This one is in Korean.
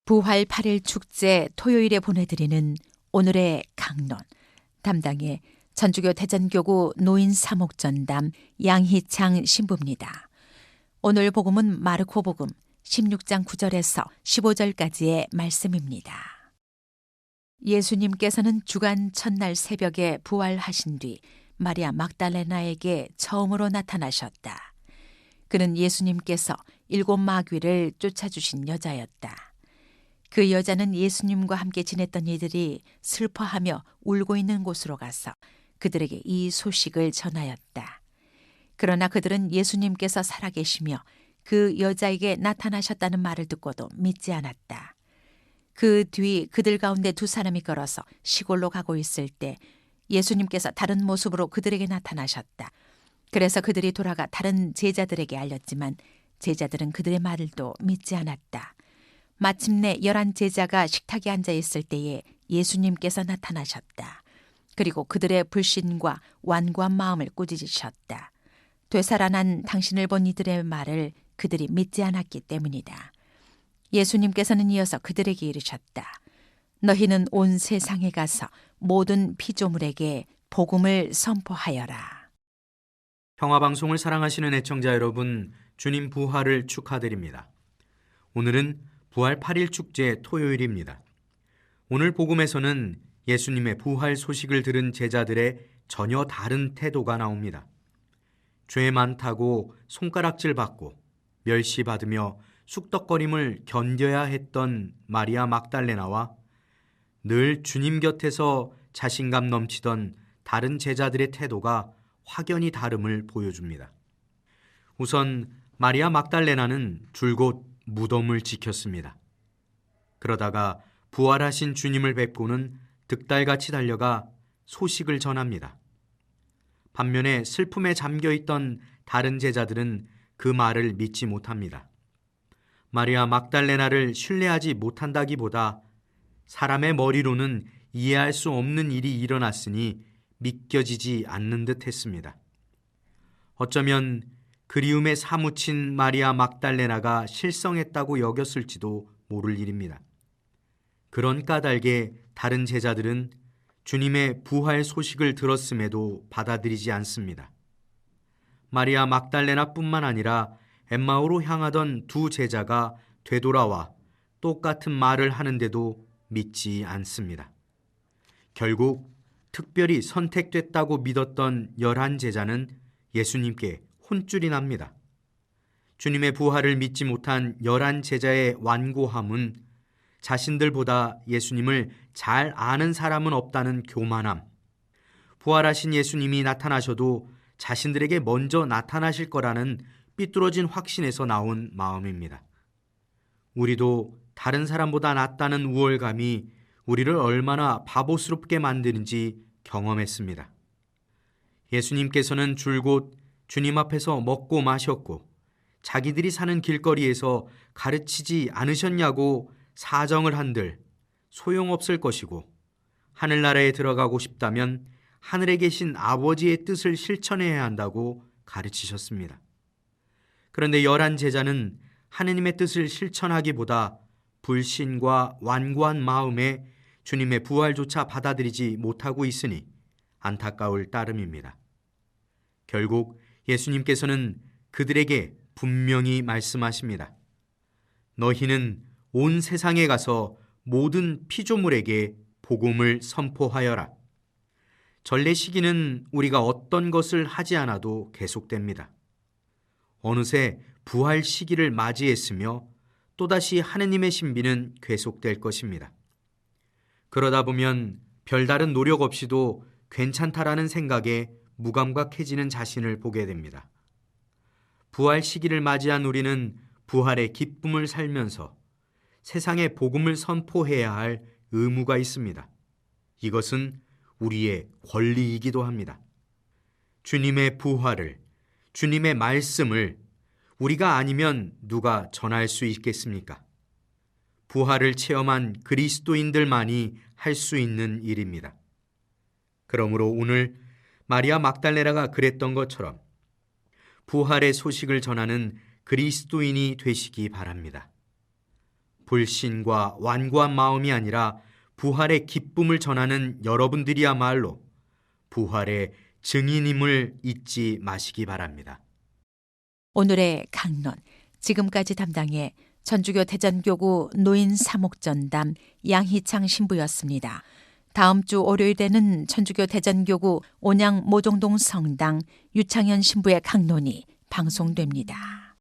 부활 8일 축제 토요일에 보내드리는 오늘의 강론, 담당의 전주교 대전교구 노인 사목전담 양희창 신부입니다. 오늘 복음은 마르코 복음 16장 9절에서 15절까지의 말씀입니다. 예수님께서는 주간 첫날 새벽에 부활하신 뒤 마리아 막달레나에게 처음으로 나타나셨다. 그는 예수님께서 7 마귀를 쫓아주신 여자였다. 그 여자는 예수님과 함께 지냈던 이들이 슬퍼하며 울고 있는 곳으로 가서 그들에게 이 소식을 전하였다. 그러나 그들은 예수님께서 살아계시며 그 여자에게 나타나셨다는 말을 듣고도 믿지 않았다. 그 뒤 그들 가운데 2 사람이 걸어서 시골로 가고 있을 때 예수님께서 다른 모습으로 그들에게 나타나셨다. 그래서 그들이 돌아가 다른 제자들에게 알렸지만 제자들은 그들의 말도 믿지 않았다. 마침내 11 제자가 식탁에 앉아 있을 때에 예수님께서 나타나셨다. 그리고 그들의 불신과 완고한 마음을 꾸짖으셨다. 되살아난 당신을 본 이들의 말을 그들이 믿지 않았기 때문이다. 예수님께서는 이어서 그들에게 이르셨다. 너희는 온 세상에 가서 모든 피조물에게 복음을 선포하여라. 평화방송을 사랑하시는 애청자 여러분, 주님 부활을 축하드립니다. 오늘은 부활 8일 축제 토요일입니다. 오늘 복음에서는 예수님의 부활 소식을 들은 제자들의 전혀 다른 태도가 나옵니다. 죄 많다고 손가락질 받고 멸시받으며 쑥덕거림을 견뎌야 했던 마리아 막달레나와 늘 주님 곁에서 자신감 넘치던 다른 제자들의 태도가 확연히 다름을 보여줍니다. 우선 마리아 막달레나는 줄곧 무덤을 지켰습니다. 그러다가 부활하신 주님을 뵙고는 득달같이 달려가 소식을 전합니다. 반면에 슬픔에 잠겨있던 다른 제자들은 그 말을 믿지 못합니다. 마리아 막달레나를 신뢰하지 못한다기보다 사람의 머리로는 이해할 수 없는 일이 일어났으니 믿겨지지 않는 듯 했습니다. 어쩌면 그리움에 사무친 마리아 막달레나가 실성했다고 여겼을지도 모를 일입니다. 그런 까닭에 다른 제자들은 주님의 부활 소식을 들었음에도 받아들이지 않습니다. 마리아 막달레나뿐만 아니라 엠마오로 향하던 2 제자가 되돌아와 똑같은 말을 하는데도 믿지 않습니다. 결국 특별히 선택됐다고 믿었던 11 제자는 예수님께 혼쭐이 납니다. 주님의 부활을 믿지 못한 11 제자의 완고함은 자신들보다 예수님을 잘 아는 사람은 없다는 교만함, 부활하신 예수님이 나타나셔도 자신들에게 먼저 나타나실 거라는 삐뚤어진 확신에서 나온 마음입니다. 우리도 다른 사람보다 낫다는 우월감이 우리를 얼마나 바보스럽게 만드는지 경험했습니다. 예수님께서는 줄곧 주님 앞에서 먹고 마셨고 자기들이 사는 길거리에서 가르치지 않으셨냐고 사정을 한들 소용없을 것이고 하늘나라에 들어가고 싶다면 하늘에 계신 아버지의 뜻을 실천해야 한다고 가르치셨습니다. 그런데 11 제자는 하느님의 뜻을 실천하기보다 불신과 완고한 마음에 주님의 부활조차 받아들이지 못하고 있으니 안타까울 따름입니다. 결국 예수님께서는 그들에게 분명히 말씀하십니다. 너희는 온 세상에 가서 모든 피조물에게 복음을 선포하여라. 전례 시기는 우리가 어떤 것을 하지 않아도 계속됩니다. 어느새 부활 시기를 맞이했으며 또다시 하느님의 신비는 계속될 것입니다. 그러다 보면 별다른 노력 없이도 괜찮다라는 생각에 무감각해지는 자신을 보게 됩니다. 부활 시기를 맞이한 우리는 부활의 기쁨을 살면서 세상에 복음을 선포해야 할 의무가 있습니다. 이것은 우리의 권리이기도 합니다. 주님의 부활을, 주님의 말씀을 우리가 아니면 누가 전할 수 있겠습니까? 부활을 체험한 그리스도인들만이 할 수 있는 일입니다. 그러므로 오늘 마리아 막달레나가 그랬던 것처럼 부활의 소식을 전하는 그리스도인이 되시기 바랍니다. 불신과 완고한 마음이 아니라 부활의 기쁨을 전하는 여러분들이야말로 부활의 증인임을 잊지 마시기 바랍니다. 오늘의 강론, 지금까지 담당해 전주교 대전교구 노인 사목전담 양희창 신부였습니다. 다음 주 월요일에는 전주교 대전교구 온양 모종동 성당 유창현 신부의 강론이 방송됩니다.